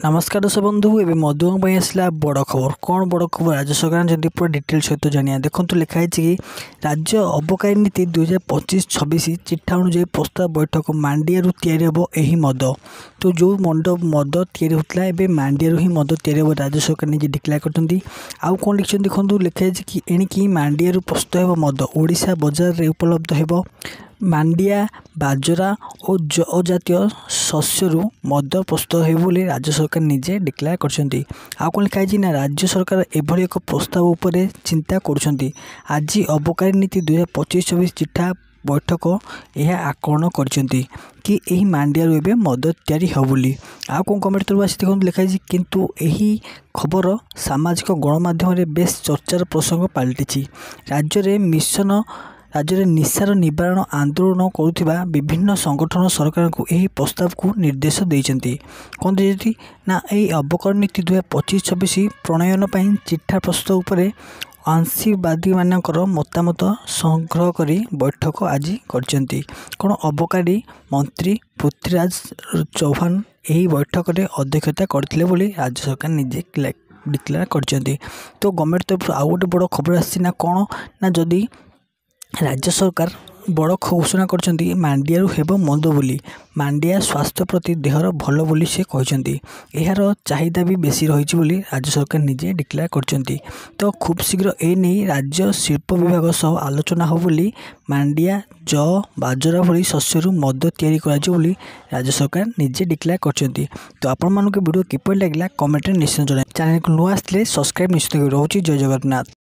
नमस्कार दर्शक बंधु ए मधुओं आसला बड़ खबर कौन बड़ खबर राज्य सरकार जब पूरा डिटेल सहित जाना देखो लिखाई कि राज्य अबकारी नीति 2025-26 चिठा अनुजाई प्रस्ताव बैठक मांडिया या मद तो जो मद या मांडिया ही मद या राज्य सरकार निजे डिक्लेयर करते आउ कौन लिखते देखो लिखाई कि एणिकी मांडिया प्रस्तुत हो मद ओडिशा बजार में उपलब्ध हो मांडिया बाजरा और अजातीय शस्यरू मद प्रस्तुत हो राज्य सरकार निजे डिक्लेयर करछंती। आ कौन लिखाई ना राज्य सरकार एभली एक प्रस्ताव उपरे चिंता करुछंती। आज अबकारी नीति 2025-26 चिठा बैठक यह आकलन करछंती कि एही मांडिया एबे मद तैयारी हो बोली। आ कौन कमेंट तरफ आसी देखो लिखाई किंतु एही खबर सामाजिक गणमाध्यम रे बेस चर्चार प्रसंग पलटिछि। राज्य में निशार निवारण आंदोलन करुवा विभिन्न संगठन सरकार को यह प्रस्ताव को निर्देश देते कौन देती ना यही अबकारी नीति 2025-26 प्रणयन पर चिठा प्रस्तुत उपरे अंशीवादी मानकर मतामत संग्रह करी बैठक आज करछंती। कौन अबकारी मंत्री पृथ्वीराज चौहान यही बैठक में अध्यक्षता करथिले बोली राज्य सरकार निजे डिक्लेयर करछंती। तो गवर्नमेंट तरफ आउ गोटे बड़ खबर आसी कौन ना जदि राज्य सरकार बड़ घोषणा करछंती मांडिया हेबो मद बोली मांडिया स्वास्थ्य प्रति देहर भल बोली से कहछंती एहार चाहिदा भी बेसी रही बोली राज्य सरकार निजे डिक्लेयर करछंती। तो खूब शीघ्र ए नहीं राज्य शिल्प विभाग सह आलोचना हो बोली मांडिया बाजरा भली शस्यरू मद तैयारी कराजियो बोली राज्य सरकार निजे डिक्लेयर करछंती। तो आपण मानक वीडियो किपरि लागला कमेंट रे निश्चय जणाई चैनल को नुआ आसले सब्सक्राइब निश्चित करी। रहउची जय जगन्नाथ।